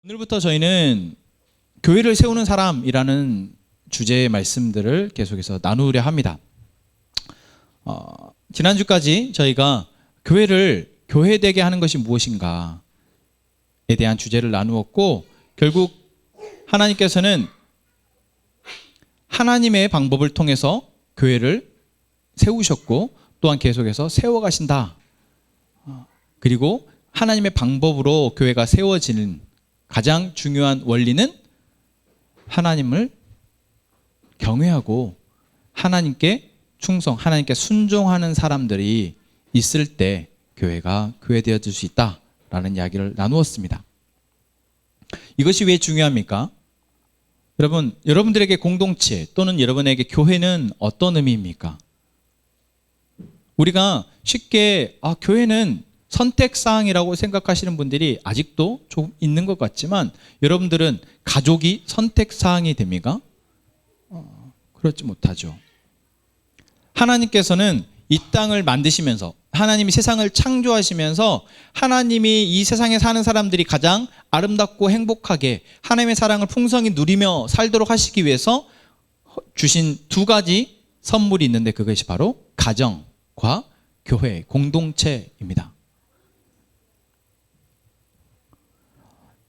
오늘부터 저희는 교회를 세우는 사람이라는 주제의 말씀들을 계속해서 나누려 합니다. 지난주까지 저희가 교회를 교회되게 하는 것이 무엇인가에 대한 주제를 나누었고, 결국 하나님께서는 하나님의 방법을 통해서 교회를 세우셨고 또한 계속해서 세워가신다. 그리고 하나님의 방법으로 교회가 세워지는 가장 중요한 원리는 하나님을 경외하고 하나님께 충성, 하나님께 순종하는 사람들이 있을 때 교회가 교회되어질 수 있다라는 이야기를 나누었습니다. 이것이 왜 중요합니까? 여러분들에게 공동체 또는 여러분에게 교회는 어떤 의미입니까? 우리가 쉽게 교회는 선택사항이라고 생각하시는 분들이 아직도 조금 있는 것 같지만, 여러분들은 가족이 선택사항이 됩니까? 그렇지 못하죠. 하나님께서는 이 땅을 만드시면서, 하나님이 세상을 창조하시면서 하나님이 이 세상에 사는 사람들이 가장 아름답고 행복하게 하나님의 사랑을 풍성히 누리며 살도록 하시기 위해서 주신 두 가지 선물이 있는데, 그것이 바로 가정과 교회, 공동체입니다.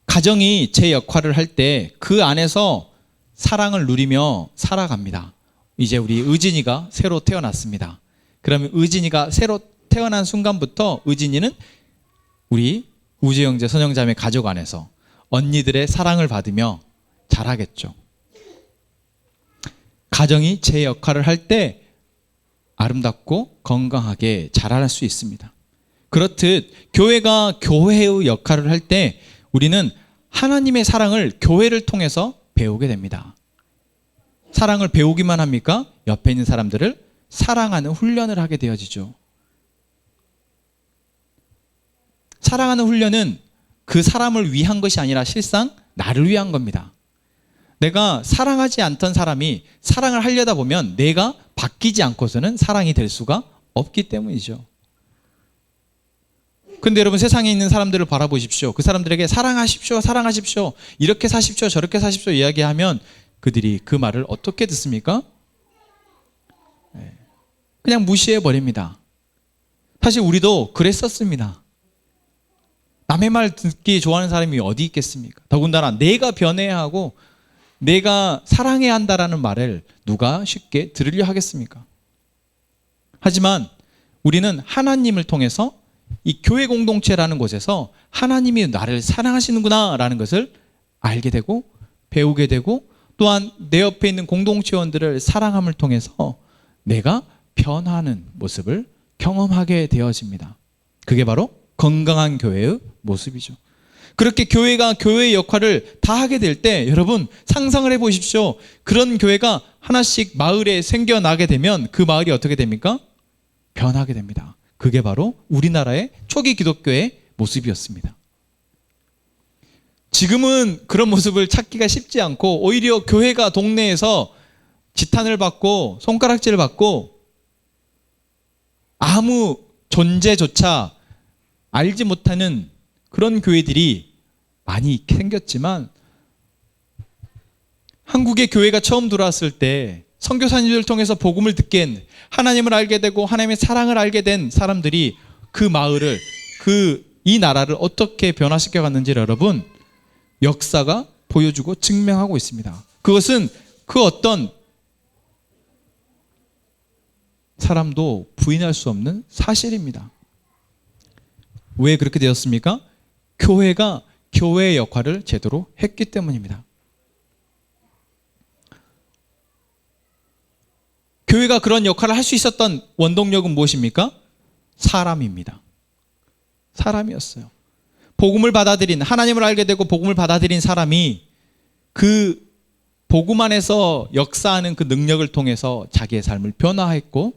가정이 제 역할을 할 때 그 안에서 사랑을 누리며 살아갑니다. 이제 우리 의진이가 새로 태어났습니다. 그러면 의진이가 새로 태어난 순간부터 의진이는 우리 우주형제 선영자매 가족 안에서 언니들의 사랑을 받으며 자라겠죠. 가정이 제 역할을 할 때 아름답고 건강하게 자랄 수 있습니다. 그렇듯 교회가 교회의 역할을 할 때 우리는 하나님의 사랑을 교회를 통해서 배우게 됩니다. 사랑을 배우기만 합니까? 옆에 있는 사람들을 사랑하는 훈련을 하게 되어지죠. 사랑하는 훈련은 그 사람을 위한 것이 아니라 실상 나를 위한 겁니다. 내가 사랑하지 않던 사람이 사랑을 하려다 보면 내가 바뀌지 않고서는 사랑이 될 수가 없기 때문이죠. 근데 여러분, 세상에 있는 사람들을 바라보십시오. 그 사람들에게 사랑하십시오, 사랑하십시오, 이렇게 사십시오, 저렇게 사십시오 이야기하면 그들이 그 말을 어떻게 듣습니까? 그냥 무시해 버립니다. 사실 우리도 그랬었습니다. 남의 말 듣기 좋아하는 사람이 어디 있겠습니까? 더군다나 내가 변해야 하고 내가 사랑해야 한다라는 말을 누가 쉽게 들으려 하겠습니까? 하지만 우리는 하나님을 통해서 이 교회 공동체라는 곳에서 하나님이 나를 사랑하시는구나 라는 것을 알게 되고 배우게 되고, 또한 내 옆에 있는 공동체원들을 사랑함을 통해서 내가 변화하는 모습을 경험하게 되어집니다. 그게 바로 건강한 교회의 모습이죠. 그렇게 교회가 교회의 역할을 다 하게 될 때 여러분 상상을 해보십시오. 그런 교회가 하나씩 마을에 생겨나게 되면 그 마을이 어떻게 됩니까? 변하게 됩니다. 그게 바로 우리나라의 초기 기독교의 모습이었습니다. 지금은 그런 모습을 찾기가 쉽지 않고 오히려 교회가 동네에서 지탄을 받고 손가락질을 받고 아무 존재조차 알지 못하는 그런 교회들이 많이 생겼지만, 한국의 교회가 처음 들어왔을 때 선교사님들을 통해서 복음을 듣게 하나님을 알게 되고 하나님의 사랑을 알게 된 사람들이 그 마을을, 이 나라를 어떻게 변화시켜 갔는지 여러분 역사가 보여주고 증명하고 있습니다. 그것은 그 어떤 사람도 부인할 수 없는 사실입니다. 왜 그렇게 되었습니까? 교회가 교회의 역할을 제대로 했기 때문입니다. 교회가 그런 역할을 할 수 있었던 원동력은 무엇입니까? 사람입니다. 사람이었어요. 복음을 받아들인, 하나님을 알게 되고 복음을 받아들인 사람이 그 복음 안에서 역사하는 그 능력을 통해서 자기의 삶을 변화했고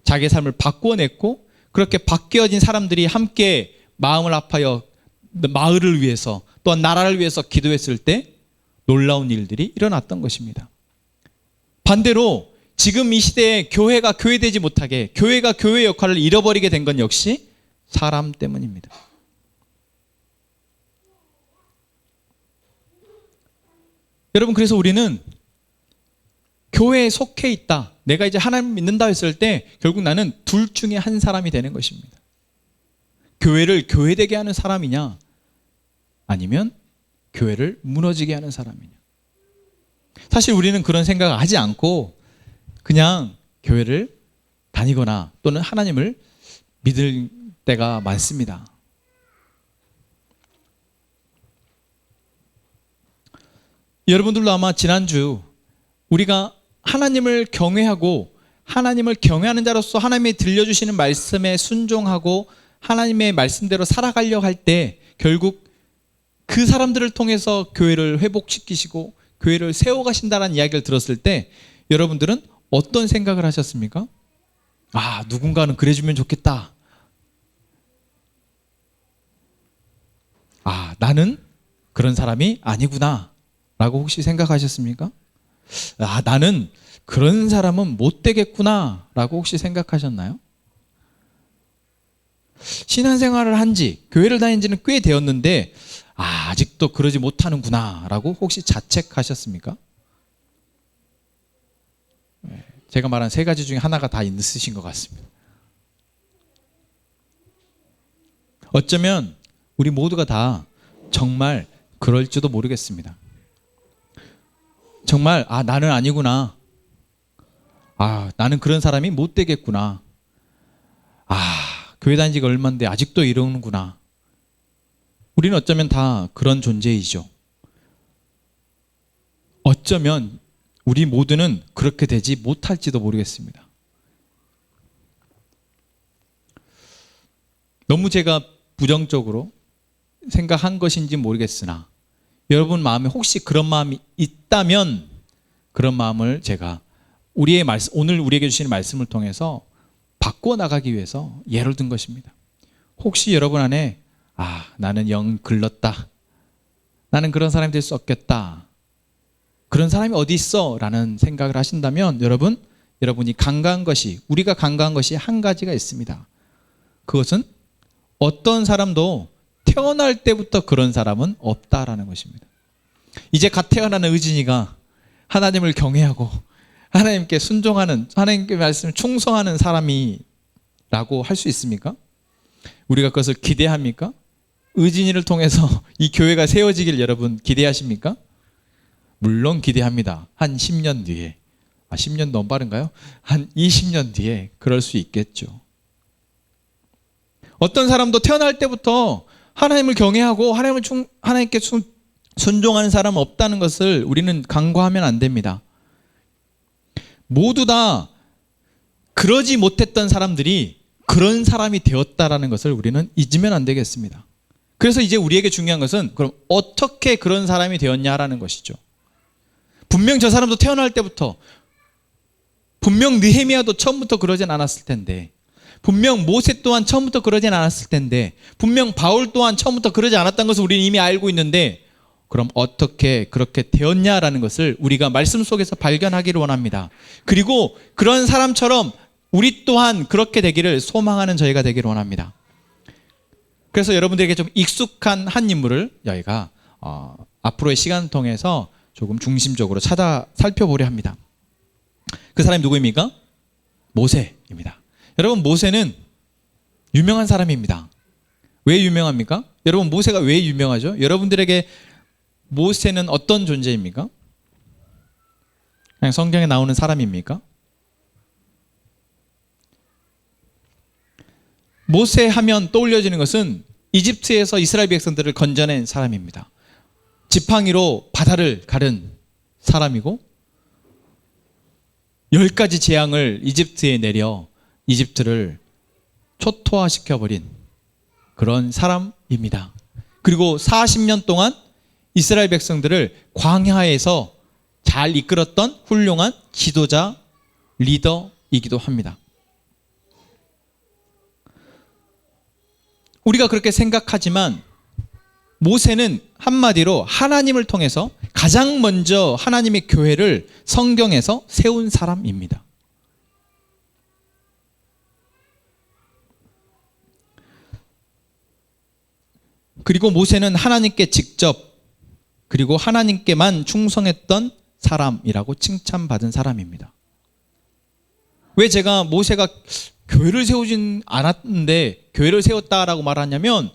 자기의 삶을 바꿔냈고, 그렇게 바뀌어진 사람들이 함께 마음을 합하여 마을을 위해서 또한 나라를 위해서 기도했을 때 놀라운 일들이 일어났던 것입니다. 반대로 지금 이 시대에 교회가 교회되지 못하게, 교회가 교회의 역할을 잃어버리게 된 건 역시 사람 때문입니다. 여러분, 그래서 우리는 교회에 속해 있다, 내가 이제 하나님 믿는다 했을 때 결국 나는 둘 중에 한 사람이 되는 것입니다. 교회를 교회되게 하는 사람이냐, 아니면 교회를 무너지게 하는 사람이냐. 사실 우리는 그런 생각을 하지 않고 그냥 교회를 다니거나 또는 하나님을 믿을 때가 많습니다. 여러분들도 아마 지난주 우리가 하나님을 경외하고 하나님을 경외하는 자로서 하나님이 들려주시는 말씀에 순종하고 하나님의 말씀대로 살아가려고 할 때 결국 그 사람들을 통해서 교회를 회복시키시고 교회를 세워가신다는 이야기를 들었을 때 여러분들은 어떤 생각을 하셨습니까? 아, 누군가는 그래주면 좋겠다. 아, 나는 그런 사람이 아니구나 라고 혹시 생각하셨습니까? 아, 나는 그런 사람은 못 되겠구나 라고 혹시 생각하셨나요? 신앙생활을 한지, 교회를 다닌 지는 꽤 되었는데 아직도 그러지 못하는구나 라고 혹시 자책하셨습니까? 제가 말한 세 가지 중에 하나가 다 있으신 것 같습니다. 어쩌면 우리 모두가 다 정말 그럴지도 모르겠습니다. 정말 나는 아니구나. 나는 그런 사람이 못 되겠구나. 교회 다닌 지가 얼마인데 아직도 이러는구나. 우리는 어쩌면 다 그런 존재이죠. 어쩌면 우리 모두는 그렇게 되지 못할지도 모르겠습니다. 너무 제가 부정적으로 생각한 것인지 모르겠으나 여러분 마음에 혹시 그런 마음이 있다면 그런 마음을 제가 오늘 우리에게 주시는 말씀을 통해서 바꾸어 나가기 위해서 예를 든 것입니다. 혹시 여러분 안에 나는 영 글렀다, 나는 그런 사람이 될 수 없겠다, 그런 사람이 어디 있어? 라는 생각을 하신다면 여러분이 우리가 간과한 것이 한 가지가 있습니다. 그것은 어떤 사람도 태어날 때부터 그런 사람은 없다라는 것입니다. 이제 갓 태어나는 의진이가 하나님을 경외하고 하나님께 순종하는, 하나님께 말씀을 충성하는 사람이라고 할 수 있습니까? 우리가 그것을 기대합니까? 의진이를 통해서 이 교회가 세워지길 여러분 기대하십니까? 물론 기대합니다. 한 10년 뒤에, 10년 너무 빠른가요? 한 20년 뒤에 그럴 수 있겠죠. 어떤 사람도 태어날 때부터 하나님을 경외하고 하나님께 순종하는 사람은 없다는 것을 우리는 간과하면 안 됩니다. 모두 다 그러지 못했던 사람들이 그런 사람이 되었다라는 것을 우리는 잊으면 안 되겠습니다. 그래서 이제 우리에게 중요한 것은 그럼 어떻게 그런 사람이 되었냐라는 것이죠. 분명 저 사람도 태어날 때부터, 분명 느헤미야도 처음부터 그러진 않았을 텐데, 분명 모세 또한 처음부터 그러진 않았을 텐데, 분명 바울 또한 처음부터 그러지 않았다는 것을 우리는 이미 알고 있는데, 그럼 어떻게 그렇게 되었냐라는 것을 우리가 말씀 속에서 발견하기를 원합니다. 그리고 그런 사람처럼 우리 또한 그렇게 되기를 소망하는 저희가 되기를 원합니다. 그래서 여러분들에게 좀 익숙한 한 인물을 저희가 앞으로의 시간을 통해서 조금 중심적으로 살펴보려 합니다. 그 사람이 누구입니까? 모세입니다. 여러분, 모세는 유명한 사람입니다. 왜 유명합니까? 여러분, 모세가 왜 유명하죠? 여러분들에게 모세는 어떤 존재입니까? 그냥 성경에 나오는 사람입니까? 모세 하면 떠올려지는 것은 이집트에서 이스라엘 백성들을 건져낸 사람입니다. 지팡이로 바다를 가른 사람이고 10가지 재앙을 이집트에 내려 이집트를 초토화시켜버린 그런 사람입니다. 그리고 40년 동안 이스라엘 백성들을 광야에서 잘 이끌었던 훌륭한 지도자, 리더이기도 합니다. 우리가 그렇게 생각하지만 모세는 한마디로 하나님을 통해서 가장 먼저 하나님의 교회를 성경에서 세운 사람입니다. 그리고 모세는 하나님께 직접 그리고 하나님께만 충성했던 사람이라고 칭찬받은 사람입니다. 왜 제가 모세가 교회를 세우진 않았는데 교회를 세웠다라고 말하냐면,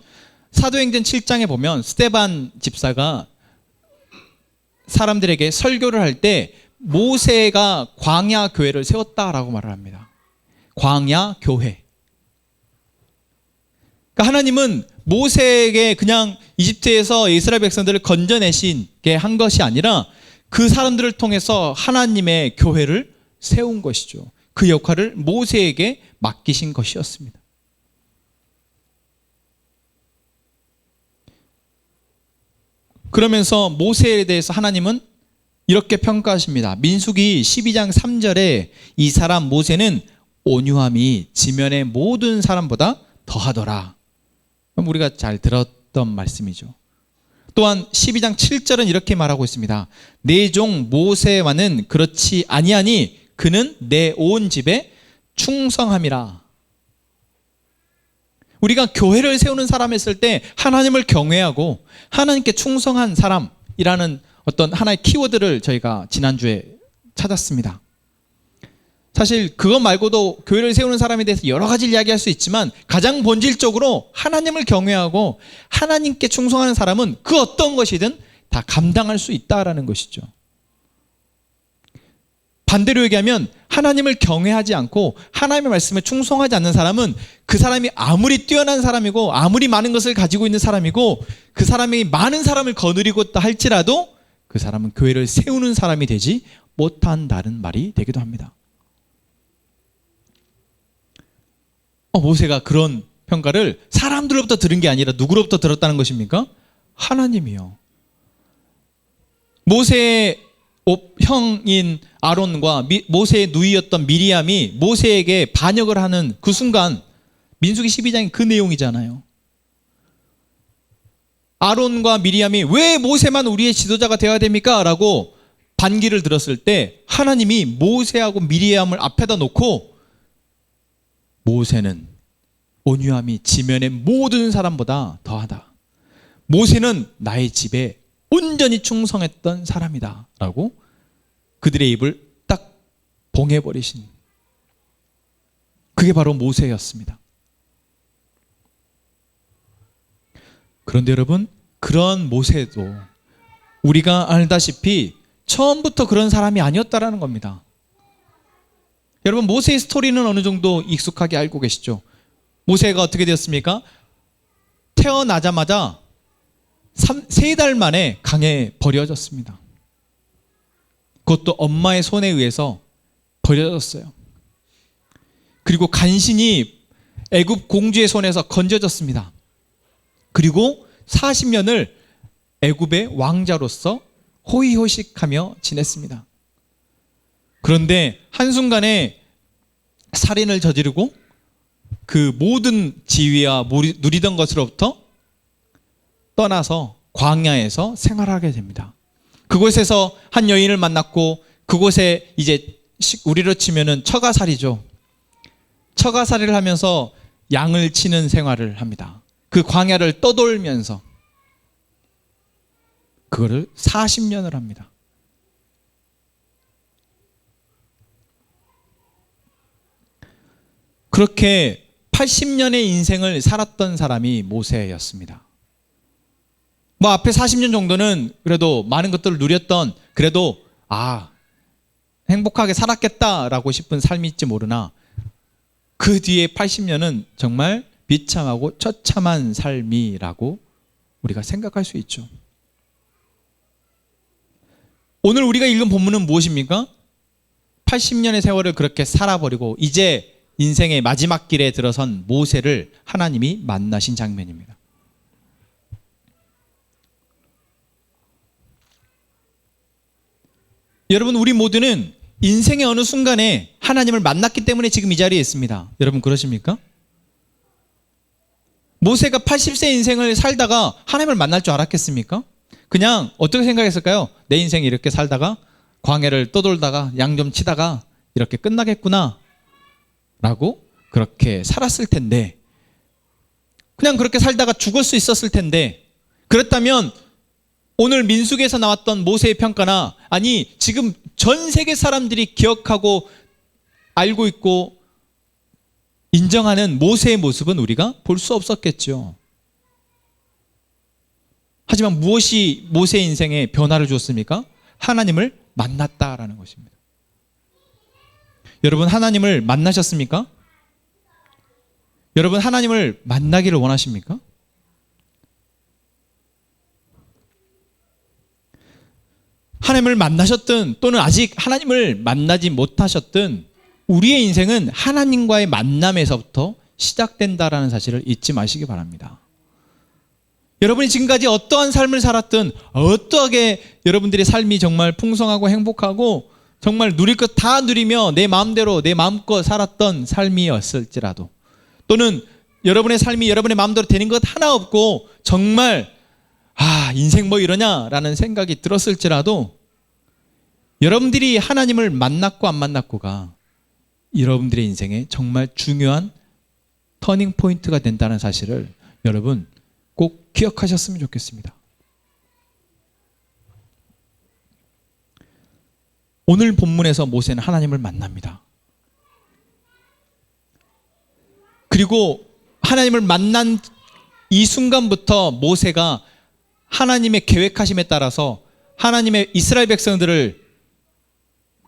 사도행전 7장에 보면 스데반 집사가 사람들에게 설교를 할 때 모세가 광야 교회를 세웠다라고 말을 합니다. 광야 교회. 그러니까 하나님은 모세에게 그냥 이집트에서 이스라엘 백성들을 건져내시게 한 것이 아니라 그 사람들을 통해서 하나님의 교회를 세운 것이죠. 그 역할을 모세에게 맡기신 것이었습니다. 그러면서 모세에 대해서 하나님은 이렇게 평가하십니다. 민수기 12장 3절에 이 사람 모세는 온유함이 지면의 모든 사람보다 더하더라. 우리가 잘 들었던 말씀이죠. 또한 12장 7절은 이렇게 말하고 있습니다. 내 종 모세와는 그렇지 아니하니 그는 내 온 집에 충성함이라. 우리가 교회를 세우는 사람 했을 때 하나님을 경외하고 하나님께 충성한 사람이라는 어떤 하나의 키워드를 저희가 지난주에 찾았습니다. 사실 그것 말고도 교회를 세우는 사람에 대해서 여러 가지를 이야기할 수 있지만 가장 본질적으로 하나님을 경외하고 하나님께 충성하는 사람은 그 어떤 것이든 다 감당할 수 있다라는 것이죠. 반대로 얘기하면 하나님을 경외하지 않고 하나님의 말씀에 충성하지 않는 사람은 그 사람이 아무리 뛰어난 사람이고 아무리 많은 것을 가지고 있는 사람이고 그 사람이 많은 사람을 거느리고 있다 할지라도 그 사람은 교회를 세우는 사람이 되지 못한다는 말이 되기도 합니다. 모세가 그런 평가를 사람들로부터 들은 게 아니라 누구로부터 들었다는 것입니까? 하나님이요. 모세의 형인 아론과 모세의 누이였던 미리암이 모세에게 반역을 하는 그 순간, 민수기 12장이 그 내용이잖아요. 아론과 미리암이 왜 모세만 우리의 지도자가 되어야 됩니까? 라고 반기를 들었을 때 하나님이 모세하고 미리암을 앞에다 놓고 모세는 온유함이 지면의 모든 사람보다 더하다. 모세는 나의 집에 온전히 충성했던 사람이다 라고 그들의 입을 딱 봉해버리신, 그게 바로 모세였습니다. 그런데 여러분, 그런 모세도 우리가 알다시피 처음부터 그런 사람이 아니었다라는 겁니다. 여러분, 모세의 스토리는 어느 정도 익숙하게 알고 계시죠? 모세가 어떻게 되었습니까? 태어나자마자 3달 만에 강에 버려졌습니다. 그것도 엄마의 손에 의해서 버려졌어요. 그리고 간신히 애굽 공주의 손에서 건져졌습니다. 그리고 40년을 애굽의 왕자로서 호의호식하며 지냈습니다. 그런데 한순간에 살인을 저지르고 그 모든 지위와 누리던 것으로부터 떠나서 광야에서 생활하게 됩니다. 그곳에서 한 여인을 만났고, 그곳에 이제 우리로 치면은 처가살이죠. 처가살이를 하면서 양을 치는 생활을 합니다. 그 광야를 떠돌면서 그거를 40년을 합니다. 그렇게 80년의 인생을 살았던 사람이 모세였습니다. 앞에 40년 정도는 그래도 많은 것들을 누렸던, 그래도 행복하게 살았겠다라고 싶은 삶일지 모르나 그 뒤에 80년은 정말 비참하고 처참한 삶이라고 우리가 생각할 수 있죠. 오늘 우리가 읽은 본문은 무엇입니까? 80년의 세월을 그렇게 살아버리고 이제 인생의 마지막 길에 들어선 모세를 하나님이 만나신 장면입니다. 여러분, 우리 모두는 인생의 어느 순간에 하나님을 만났기 때문에 지금 이 자리에 있습니다. 여러분, 그러십니까? 모세가 80세 인생을 살다가 하나님을 만날 줄 알았겠습니까? 그냥 어떻게 생각했을까요? 내 인생 이렇게 살다가 광야를 떠돌다가 양 좀 치다가 이렇게 끝나겠구나 라고 그렇게 살았을 텐데, 그냥 그렇게 살다가 죽을 수 있었을 텐데, 그렇다면 오늘 민수기에서 나왔던 모세의 평가나, 아니 지금 전 세계 사람들이 기억하고 알고 있고 인정하는 모세의 모습은 우리가 볼 수 없었겠죠. 하지만 무엇이 모세의 인생에 변화를 주었습니까? 하나님을 만났다라는 것입니다. 여러분, 하나님을 만나셨습니까? 여러분, 하나님을 만나기를 원하십니까? 하나님을 만나셨든 또는 아직 하나님을 만나지 못하셨든 우리의 인생은 하나님과의 만남에서부터 시작된다라는 사실을 잊지 마시기 바랍니다. 여러분이 지금까지 어떠한 삶을 살았든, 어떠하게 여러분들의 삶이 정말 풍성하고 행복하고 정말 누릴 것 다 누리며 내 마음대로 내 마음껏 살았던 삶이었을지라도, 또는 여러분의 삶이 여러분의 마음대로 되는 것 하나 없고 정말 인생 뭐 이러냐라는 생각이 들었을지라도, 여러분들이 하나님을 만났고 안 만났고가 여러분들의 인생에 정말 중요한 터닝 포인트가 된다는 사실을 여러분 꼭 기억하셨으면 좋겠습니다. 오늘 본문에서 모세는 하나님을 만납니다. 그리고 하나님을 만난 이 순간부터 모세가 하나님의 계획하심에 따라서 하나님의 이스라엘 백성들을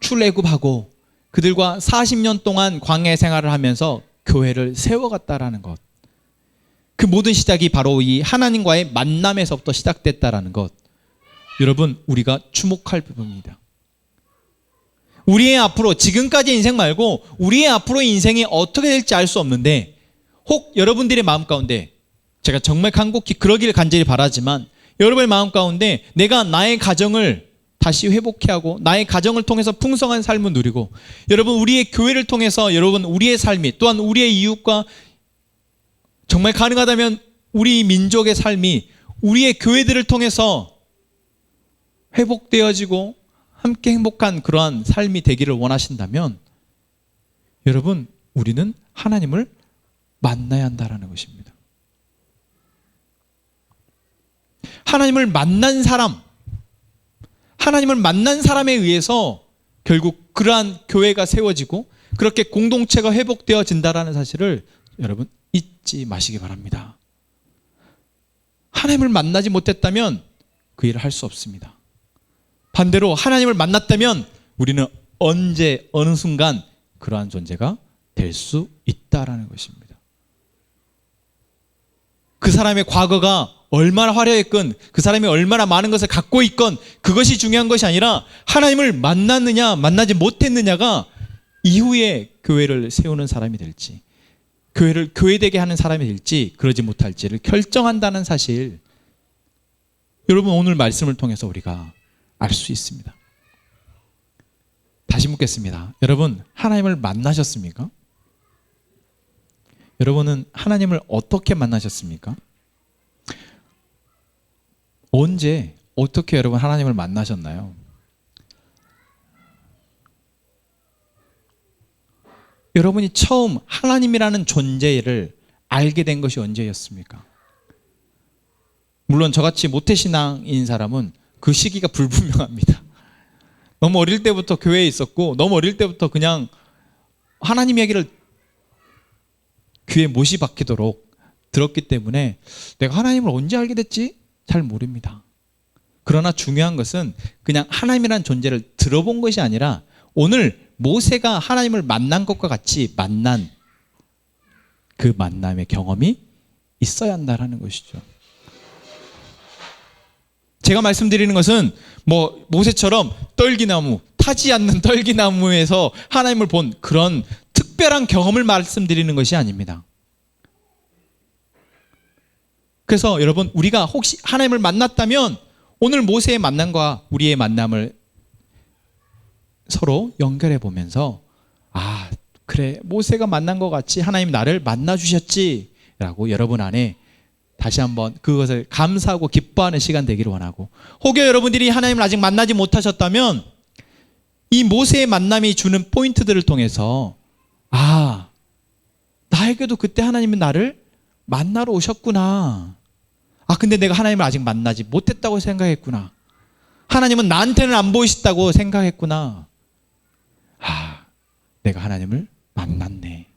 출애굽하고 그들과 40년 동안 광야 생활을 하면서 교회를 세워갔다라는 것, 그 모든 시작이 바로 이 하나님과의 만남에서부터 시작됐다라는 것, 여러분 우리가 주목할 부분입니다. 우리의 앞으로, 지금까지의 인생 말고 우리의 앞으로의 인생이 어떻게 될지 알 수 없는데, 혹 여러분들의 마음 가운데, 제가 정말 간곡히 그러기를 간절히 바라지만, 여러분의 마음 가운데 내가 나의 가정을 다시 회복해 하고 나의 가정을 통해서 풍성한 삶을 누리고, 여러분 우리의 교회를 통해서 여러분 우리의 삶이, 또한 우리의 이웃과 정말 가능하다면 우리 민족의 삶이 우리의 교회들을 통해서 회복되어지고 함께 행복한 그러한 삶이 되기를 원하신다면, 여러분 우리는 하나님을 만나야 한다는 것입니다. 하나님을 만난 사람, 하나님을 만난 사람에 의해서 결국 그러한 교회가 세워지고 그렇게 공동체가 회복되어진다는 사실을 여러분 잊지 마시기 바랍니다. 하나님을 만나지 못했다면 그 일을 할 수 없습니다. 반대로 하나님을 만났다면 우리는 언제 어느 순간 그러한 존재가 될 수 있다라는 것입니다. 그 사람의 과거가 얼마나 화려했건, 그 사람이 얼마나 많은 것을 갖고 있건, 그것이 중요한 것이 아니라 하나님을 만났느냐 만나지 못했느냐가 이후에 교회를 세우는 사람이 될지, 교회를 교회되게 하는 사람이 될지 그러지 못할지를 결정한다는 사실, 여러분 오늘 말씀을 통해서 우리가 알 수 있습니다. 다시 묻겠습니다. 여러분 하나님을 만나셨습니까? 여러분은 하나님을 어떻게 만나셨습니까? 언제 어떻게 여러분 하나님을 만나셨나요? 여러분이 처음 하나님이라는 존재를 알게 된 것이 언제였습니까? 물론 저같이 모태신앙인 사람은 그 시기가 불분명합니다. 너무 어릴 때부터 교회에 있었고 너무 어릴 때부터 그냥 하나님 얘기를 귀에 못이 박히도록 들었기 때문에 내가 하나님을 언제 알게 됐지? 잘 모릅니다. 그러나 중요한 것은 그냥 하나님이라는 존재를 들어본 것이 아니라 오늘 모세가 하나님을 만난 것과 같이 만난 그 만남의 경험이 있어야 한다는 것이죠. 제가 말씀드리는 것은 모세처럼 떨기나무, 타지 않는 떨기나무에서 하나님을 본 그런 특별한 경험을 말씀드리는 것이 아닙니다. 그래서 여러분 우리가 혹시 하나님을 만났다면 오늘 모세의 만남과 우리의 만남을 서로 연결해 보면서, 그래 모세가 만난 것 같이 하나님 나를 만나 주셨지 라고 여러분 안에 다시 한번 그것을 감사하고 기뻐하는 시간 되기를 원하고, 혹여 여러분들이 하나님을 아직 만나지 못하셨다면 이 모세의 만남이 주는 포인트들을 통해서 나에게도 그때 하나님은 나를 만나러 오셨구나, 근데 내가 하나님을 아직 만나지 못했다고 생각했구나. 하나님은 나한테는 안 보이시다고 생각했구나. 내가 하나님을 만났네.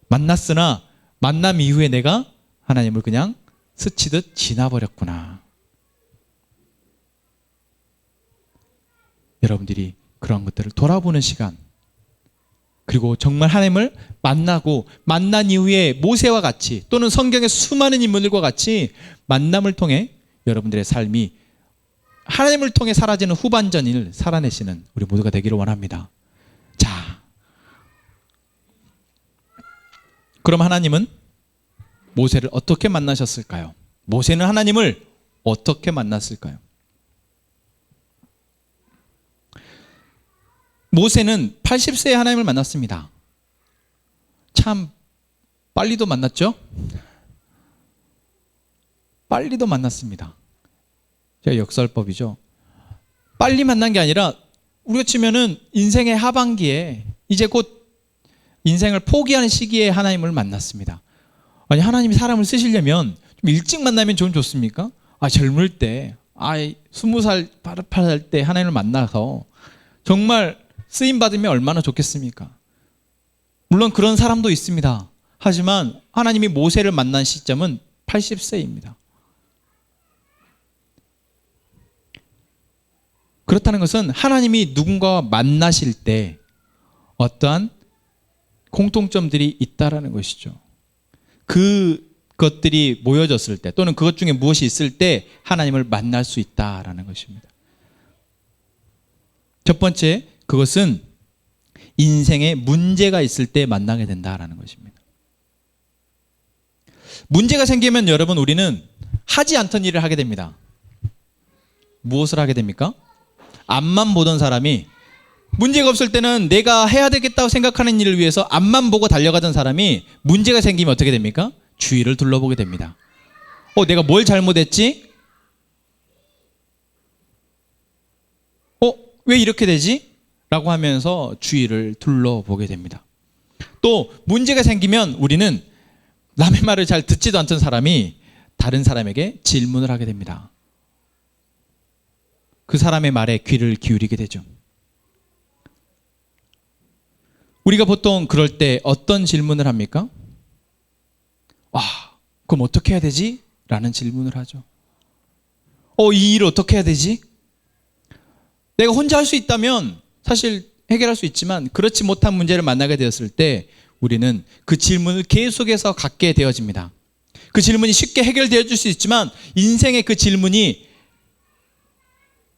만났으나 만남 이후에 내가 하나님을 그냥 스치듯 지나버렸구나. 여러분들이 그런 것들을 돌아보는 시간, 그리고 정말 하나님을 만나고 만난 이후에 모세와 같이 또는 성경의 수많은 인물들과 같이 만남을 통해 여러분들의 삶이 하나님을 통해 사라지는 후반전을 살아내시는 우리 모두가 되기를 원합니다. 자, 그럼 하나님은 모세를 어떻게 만나셨을까요? 모세는 하나님을 어떻게 만났을까요? 모세는 80세에 하나님을 만났습니다. 참 빨리도 만났죠? 빨리도 만났습니다. 제가 역설법이죠. 빨리 만난 게 아니라 우리가 치면은 인생의 하반기에 이제 곧 인생을 포기하는 시기에 하나님을 만났습니다. 아니, 하나님이 사람을 쓰시려면 좀 일찍 만나면 좀 좋습니까? 젊을 때, 20살, 8살 때 하나님을 만나서 정말 쓰임 받으면 얼마나 좋겠습니까? 물론 그런 사람도 있습니다. 하지만 하나님이 모세를 만난 시점은 80세입니다. 그렇다는 것은 하나님이 누군가와 만나실 때 어떠한 공통점들이 있다라는 것이죠. 그것들이 모여졌을 때 또는 그것 중에 무엇이 있을 때 하나님을 만날 수 있다라는 것입니다. 첫 번째, 그것은 인생에 문제가 있을 때 만나게 된다라는 것입니다. 문제가 생기면 여러분, 우리는 하지 않던 일을 하게 됩니다. 무엇을 하게 됩니까? 앞만 보던 사람이, 문제가 없을 때는 내가 해야 되겠다고 생각하는 일을 위해서 앞만 보고 달려가던 사람이 문제가 생기면 어떻게 됩니까? 주위를 둘러보게 됩니다. 내가 뭘 잘못했지? 왜 이렇게 되지? 라고 하면서 주위를 둘러보게 됩니다. 또 문제가 생기면 우리는 남의 말을 잘 듣지도 않던 사람이 다른 사람에게 질문을 하게 됩니다. 그 사람의 말에 귀를 기울이게 되죠. 우리가 보통 그럴 때 어떤 질문을 합니까? 그럼 어떻게 해야 되지? 라는 질문을 하죠. 이 일 어떻게 해야 되지? 내가 혼자 할 수 있다면 사실 해결할 수 있지만 그렇지 못한 문제를 만나게 되었을 때 우리는 그 질문을 계속해서 갖게 되어집니다. 그 질문이 쉽게 해결되어 줄 수 있지만 인생의 그 질문이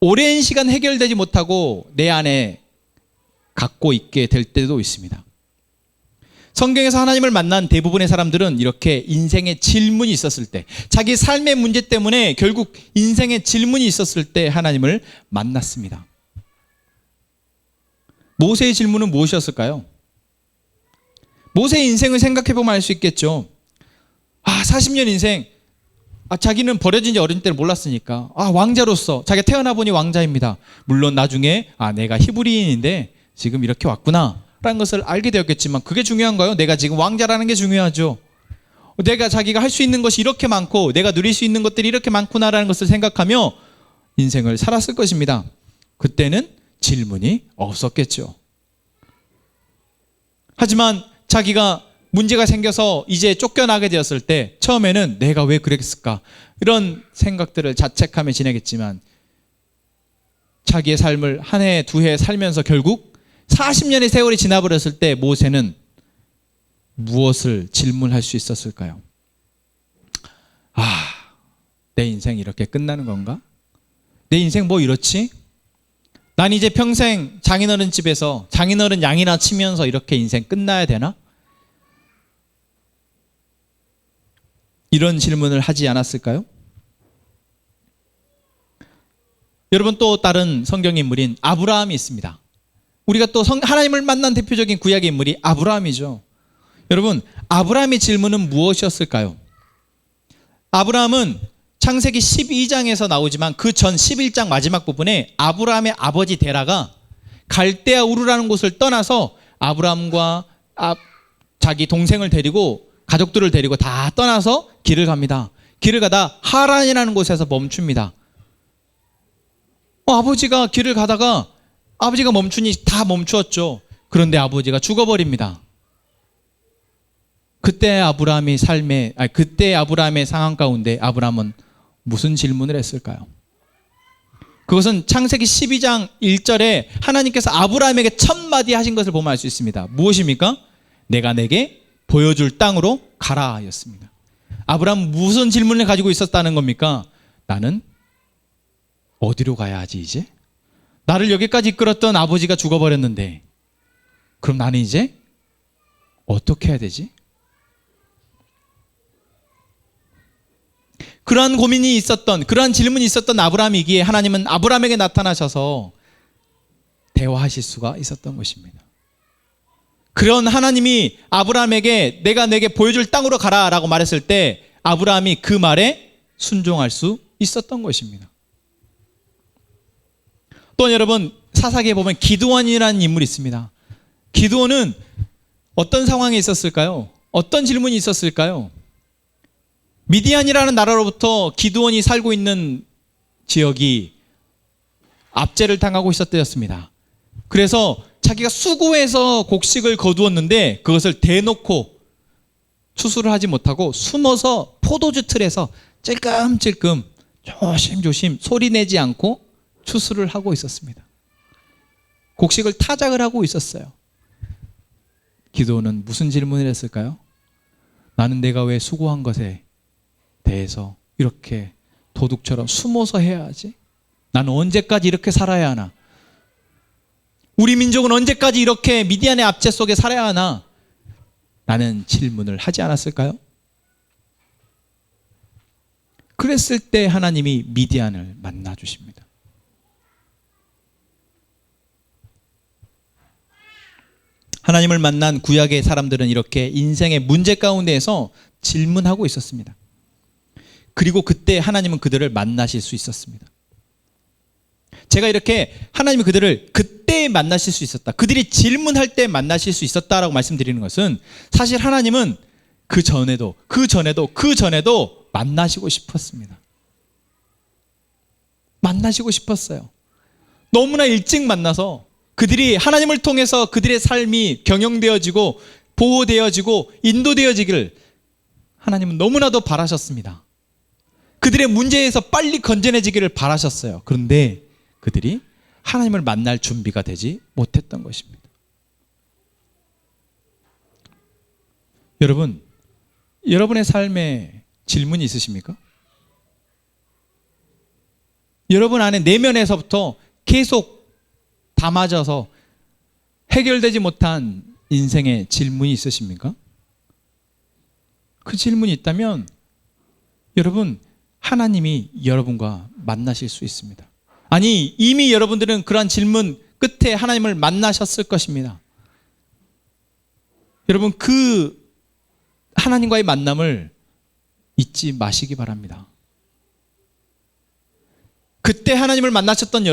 오랜 시간 해결되지 못하고 내 안에 갖고 있게 될 때도 있습니다. 성경에서 하나님을 만난 대부분의 사람들은 이렇게 인생의 질문이 있었을 때, 자기 삶의 문제 때문에 결국 인생의 질문이 있었을 때 하나님을 만났습니다. 모세의 질문은 무엇이었을까요? 모세의 인생을 생각해 보면 알 수 있겠죠. 40년 인생, 자기는 버려진 지 어린 때를 몰랐으니까 왕자로서 자기가 태어나 보니 왕자입니다. 물론 나중에 내가 히브리인인데 지금 이렇게 왔구나 라는 것을 알게 되었겠지만 그게 중요한가요? 내가 지금 왕자라는 게 중요하죠. 내가 자기가 할 수 있는 것이 이렇게 많고 내가 누릴 수 있는 것들이 이렇게 많구나라는 것을 생각하며 인생을 살았을 것입니다. 그때는 질문이 없었겠죠. 하지만 자기가 문제가 생겨서 이제 쫓겨나게 되었을 때 처음에는 내가 왜 그랬을까 이런 생각들을 자책하며 지내겠지만 자기의 삶을 한 해, 두 해 살면서 결국 40년의 세월이 지나버렸을 때 모세는 무엇을 질문할 수 있었을까요? 내 인생 이렇게 끝나는 건가? 내 인생 뭐 이렇지? 난 이제 평생 장인어른 집에서 장인어른 양이나 치면서 이렇게 인생 끝나야 되나? 이런 질문을 하지 않았을까요? 여러분, 또 다른 성경 인물인 아브라함이 있습니다. 우리가 또 하나님을 만난 대표적인 구약의 인물이 아브라함이죠. 여러분, 아브라함의 질문은 무엇이었을까요? 아브라함은 창세기 12장에서 나오지만 그 전 11장 마지막 부분에 아브라함의 아버지 데라가 갈대아 우르라는 곳을 떠나서 아브라함과 자기 동생을 데리고 가족들을 데리고 다 떠나서 길을 갑니다. 길을 가다 하란이라는 곳에서 멈춥니다. 아버지가 길을 가다가 아버지가 멈추니 다 멈추었죠. 그런데 아버지가 죽어버립니다. 그때 아브라함의 상황 가운데 아브라함은 무슨 질문을 했을까요? 그것은 창세기 12장 1절에 하나님께서 아브라함에게 첫 마디 하신 것을 보면 알 수 있습니다. 무엇입니까? 내가 내게 보여줄 땅으로 가라 였습니다. 아브라함은 무슨 질문을 가지고 있었다는 겁니까? 나는 어디로 가야 하지 이제? 나를 여기까지 이끌었던 아버지가 죽어버렸는데 그럼 나는 이제 어떻게 해야 되지? 그러한 고민이 있었던, 그러한 질문이 있었던 아브라함이기에 하나님은 아브라함에게 나타나셔서 대화하실 수가 있었던 것입니다. 그런 하나님이 아브라함에게 내가 내게 보여줄 땅으로 가라 라고 말했을 때 아브라함이 그 말에 순종할 수 있었던 것입니다. 또 여러분 사사기에 보면 기드온이라는 인물이 있습니다. 기드온은 어떤 상황에 있었을까요? 어떤 질문이 있었을까요? 미디안이라는 나라로부터 기드온이 살고 있는 지역이 압제를 당하고 있었대였습니다. 그래서 자기가 수고해서 곡식을 거두었는데 그것을 대놓고 추수를 하지 못하고 숨어서 포도주 틀에서 찔끔찔끔 조심조심 소리 내지 않고 추수를 하고 있었습니다. 곡식을 타작을 하고 있었어요. 기드온은 무슨 질문을 했을까요? 나는 내가 왜 수고한 것에 대해서 이렇게 도둑처럼 숨어서 해야 하지? 나는 언제까지 이렇게 살아야 하나? 우리 민족은 언제까지 이렇게 미디안의 압제 속에 살아야 하나? 라는 질문을 하지 않았을까요? 그랬을 때 하나님이 미디안을 만나 주십니다. 하나님을 만난 구약의 사람들은 이렇게 인생의 문제 가운데에서 질문하고 있었습니다. 그리고 그때 하나님은 그들을 만나실 수 있었습니다. 제가 이렇게 하나님이 그들을 그때 만나실 수 있었다, 그들이 질문할 때 만나실 수 있었다라고 말씀드리는 것은 사실 하나님은 그 전에도 만나시고 싶었습니다. 만나시고 싶었어요. 너무나 일찍 만나서 그들이 하나님을 통해서 그들의 삶이 경영되어지고 보호되어지고 인도되어지기를 하나님은 너무나도 바라셨습니다. 그들의 문제에서 빨리 건져내지기를 바라셨어요. 그런데 그들이 하나님을 만날 준비가 되지 못했던 것입니다. 여러분, 여러분의 삶에 질문이 있으십니까? 여러분 안에 내면에서부터 계속 담아져서 해결되지 못한 인생의 질문이 있으십니까? 그 질문이 있다면 여러분, 하나님이 여러분과 만나실 수 있습니다. 아니, 이미 여러분들은 그러한 질문 끝에 하나님을 만나셨을 것입니다. 여러분, 그 하나님과의 만남을 잊지 마시기 바랍니다. 그때 하나님을 만나셨던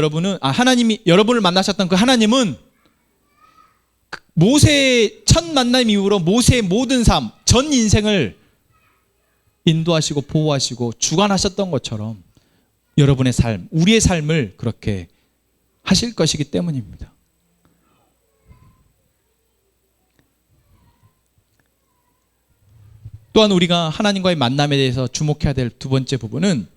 하나님이 여러분을 만나셨던 그 하나님은 모세의 첫 만남 이후로 모세의 모든 삶, 전 인생을 인도하시고 보호하시고 주관하셨던 것처럼 여러분의 삶, 우리의 삶을 그렇게 하실 것이기 때문입니다. 또한 우리가 하나님과의 만남에 대해서 주목해야 될 두 번째 부분은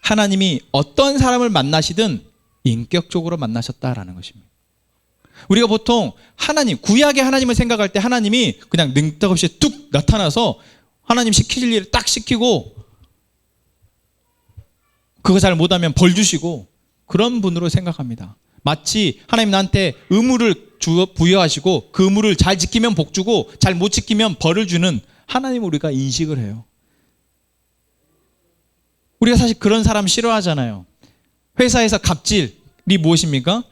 하나님이 어떤 사람을 만나시든 인격적으로 만나셨다라는 것입니다. 우리가 보통 하나님, 구약의 하나님을 생각할 때 하나님이 그냥 능력없이 뚝 나타나서 하나님 시키실 일을 딱 시키고 그거 잘 못하면 벌 주시고 그런 분으로 생각합니다. 마치 하나님 나한테 의무를 부여하시고 그 의무를 잘 지키면 복 주고 잘 못 지키면 벌을 주는 하나님을 우리가 인식을 해요. 우리가 사실 그런 사람 싫어하잖아요. 회사에서 갑질이 무엇입니까?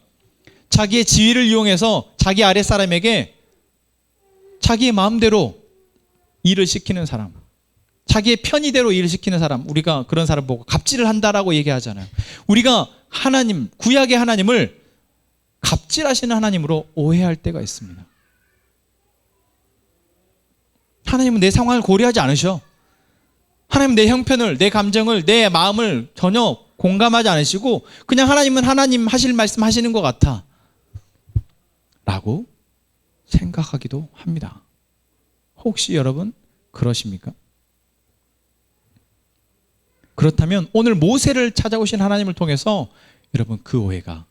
자기의 지위를 이용해서 자기 아랫사람에게 자기의 마음대로 일을 시키는 사람, 자기의 편의대로 일을 시키는 사람, 우리가 그런 사람 보고 갑질을 한다라고 얘기하잖아요. 우리가 하나님, 구약의 하나님을 갑질하시는 하나님으로 오해할 때가 있습니다. 하나님은 내 상황을 고려하지 않으셔. 하나님 내 형편을, 내 감정을, 내 마음을 전혀 공감하지 않으시고 그냥 하나님은 하나님 하실 말씀 하시는 것 같아 라고 생각하기도 합니다. 혹시 여러분 그러십니까? 그렇다면 오늘 모세를 찾아오신 하나님을 통해서 여러분 그 오해가,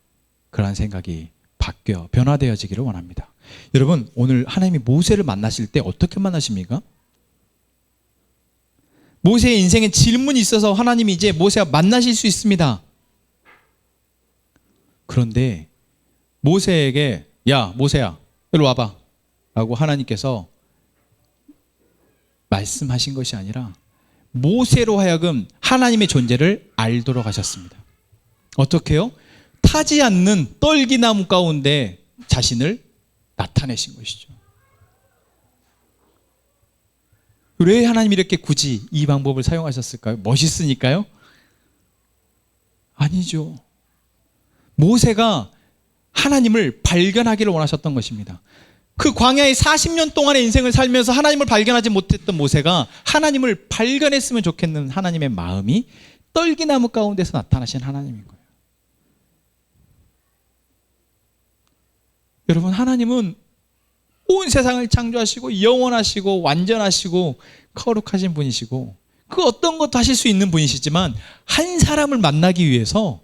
그러한 생각이 바뀌어 변화되어지기를 원합니다. 여러분 오늘 하나님이 모세를 만나실 때 어떻게 만나십니까? 모세의 인생에 질문이 있어서 하나님이 이제 모세와 만나실 수 있습니다. 그런데 모세에게 야 모세야 이리 와봐 라고 하나님께서 말씀하신 것이 아니라 모세로 하여금 하나님의 존재를 알도록 하셨습니다. 어떻게 해요? 타지 않는 떨기나무 가운데 자신을 나타내신 것이죠. 왜 하나님이 이렇게 굳이 이 방법을 사용하셨을까요? 멋있으니까요? 아니죠. 모세가 하나님을 발견하기를 원하셨던 것입니다. 그 광야의 40년 동안의 인생을 살면서 하나님을 발견하지 못했던 모세가 하나님을 발견했으면 좋겠는 하나님의 마음이 떨기나무 가운데서 나타나신 하나님인 거예요. 여러분 하나님은 온 세상을 창조하시고 영원하시고 완전하시고 거룩하신 분이시고 그 어떤 것도 하실 수 있는 분이시지만 한 사람을 만나기 위해서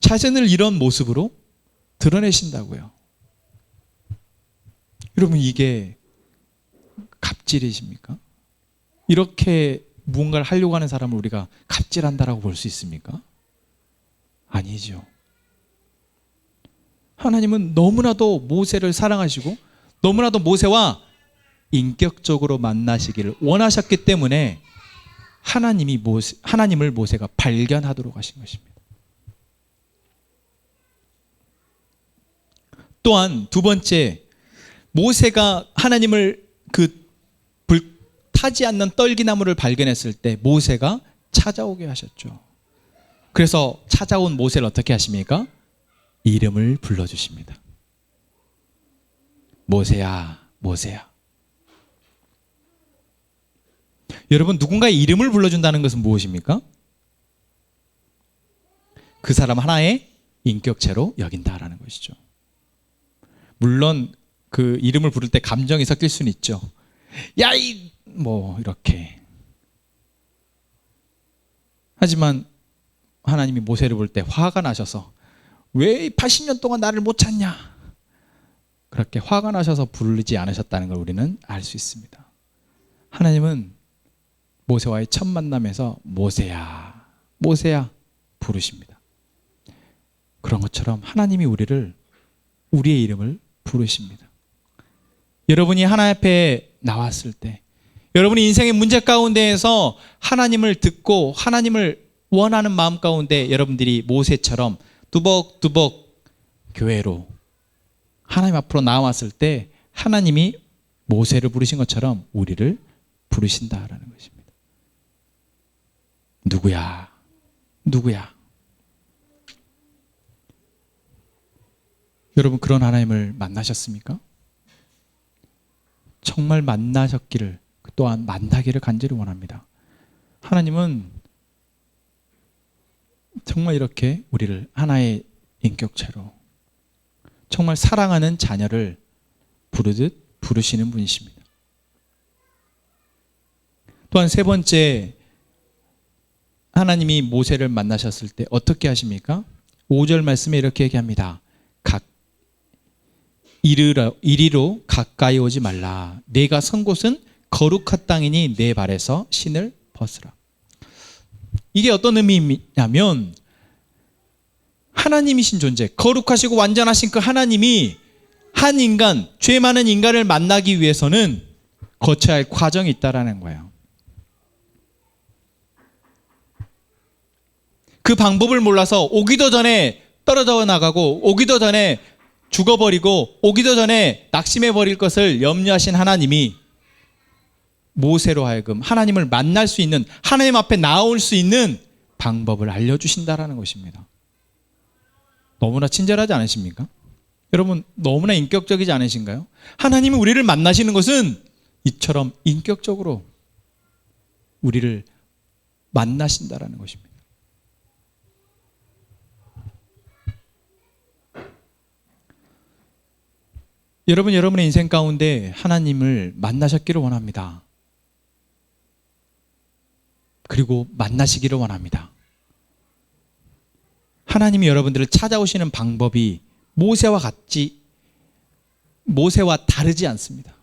자신을 이런 모습으로 드러내신다고요. 여러분 이게 갑질이십니까? 이렇게 무언가를 하려고 하는 사람을 우리가 갑질한다라고 볼 수 있습니까? 아니죠. 하나님은 너무나도 모세를 사랑하시고 너무나도 모세와 인격적으로 만나시기를 원하셨기 때문에 하나님을 모세가 발견하도록 하신 것입니다. 또한 두 번째, 모세가 하나님을 타지 않는 떨기나무를 발견했을 때 모세가 찾아오게 하셨죠. 그래서 찾아온 모세를 어떻게 하십니까? 이름을 불러주십니다. 모세야, 모세야. 여러분 누군가의 이름을 불러준다는 것은 무엇입니까? 그 사람 하나의 인격체로 여긴다라는 것이죠. 물론 그 이름을 부를 때 감정이 섞일 수는 있죠. 야, 이렇게. 하지만 하나님이 모세를 볼 때 화가 나셔서 왜 80년 동안 나를 못 찾냐? 그렇게 화가 나셔서 부르지 않으셨다는 걸 우리는 알 수 있습니다. 하나님은 모세와의 첫 만남에서 모세야, 모세야 부르십니다. 그런 것처럼 하나님이 우리의 이름을 부르십니다. 여러분이 하나님 앞에 나왔을 때, 여러분이 인생의 문제 가운데에서 하나님을 듣고 하나님을 원하는 마음 가운데 여러분들이 모세처럼 뚜벅뚜벅 교회로 하나님 앞으로 나왔을 때 하나님이 모세를 부르신 것처럼 우리를 부르신다라는 것입니다. 누구야? 누구야? 여러분 그런 하나님을 만나셨습니까? 정말 만나셨기를, 또한 만나기를 간절히 원합니다. 하나님은 정말 이렇게 우리를 하나의 인격체로 정말 사랑하는 자녀를 부르듯 부르시는 분이십니다. 또한 세 번째, 하나님이 모세를 만나셨을 때 어떻게 하십니까? 5절 말씀에 이렇게 얘기합니다. 이리로 가까이 오지 말라. 내가 선 곳은 거룩한 땅이니 내 발에서 신을 벗으라. 이게 어떤 의미냐면 하나님이신 존재, 거룩하시고 완전하신 그 하나님이 한 인간, 죄 많은 인간을 만나기 위해서는 거쳐야 할 과정이 있다라는 거예요. 그 방법을 몰라서 오기도 전에 떨어져 나가고 오기도 전에 죽어버리고 오기도 전에 낙심해버릴 것을 염려하신 하나님이 모세로 하여금 하나님을 만날 수 있는, 하나님 앞에 나올 수 있는 방법을 알려주신다라는 것입니다. 너무나 친절하지 않으십니까? 여러분 너무나 인격적이지 않으신가요? 하나님이 우리를 만나시는 것은 이처럼 인격적으로 우리를 만나신다라는 것입니다. 여러분의 인생 가운데 하나님을 만나셨기를 원합니다. 그리고 만나시기를 원합니다. 하나님이 여러분들을 찾아오시는 방법이 모세와 다르지 않습니다.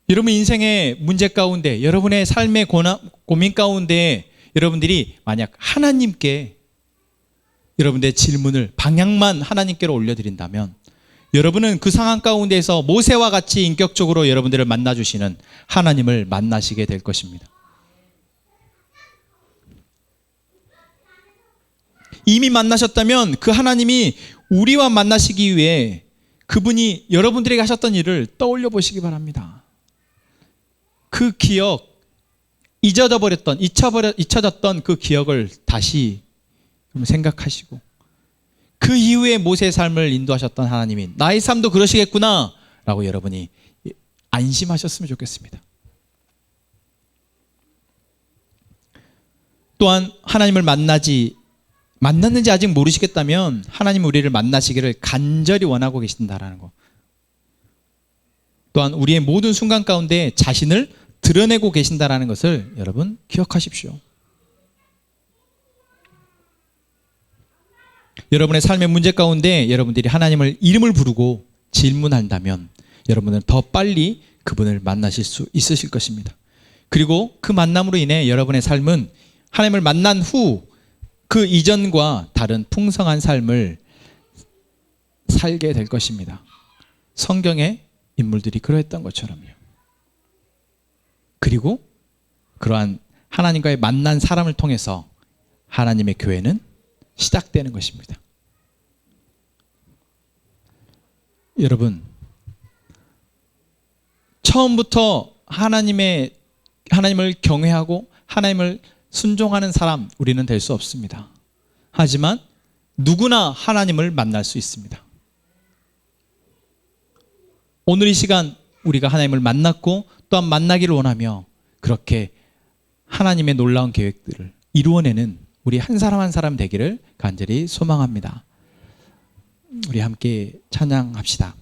여러분 인생의 문제 가운데, 여러분의 삶의 고민 가운데 여러분들이 만약 하나님께 여러분들의 질문을 방향만 하나님께로 올려드린다면 여러분은 그 상황 가운데에서 모세와 같이 인격적으로 여러분들을 만나주시는 하나님을 만나시게 될 것입니다. 이미 만나셨다면 그 하나님이 우리와 만나시기 위해 그분이 여러분들에게 하셨던 일을 떠올려 보시기 바랍니다. 그 기억, 잊혀졌던 그 기억을 다시 생각하시고 그 이후에 모세의 삶을 인도하셨던 하나님이 나의 삶도 그러시겠구나 라고 여러분이 안심하셨으면 좋겠습니다. 또한 하나님을 만났는지 아직 모르시겠다면 하나님 우리를 만나시기를 간절히 원하고 계신다라는 것. 또한 우리의 모든 순간 가운데 자신을 드러내고 계신다라는 것을 여러분 기억하십시오. 여러분의 삶의 문제 가운데 여러분들이 하나님을 이름을 부르고 질문한다면 여러분은 더 빨리 그분을 만나실 수 있으실 것입니다. 그리고 그 만남으로 인해 여러분의 삶은 하나님을 만난 후 그 이전과 다른 풍성한 삶을 살게 될 것입니다. 성경의 인물들이 그러했던 것처럼요. 그리고 그러한 하나님과의 만난 사람을 통해서 하나님의 교회는 시작되는 것입니다. 여러분, 처음부터 하나님을 경외하고 하나님을 순종하는 사람 우리는 될 수 없습니다. 하지만 누구나 하나님을 만날 수 있습니다. 오늘 이 시간 우리가 하나님을 만났고 또한 만나기를 원하며 그렇게 하나님의 놀라운 계획들을 이루어내는 우리 한 사람 한 사람 되기를 간절히 소망합니다. 우리 함께 찬양합시다.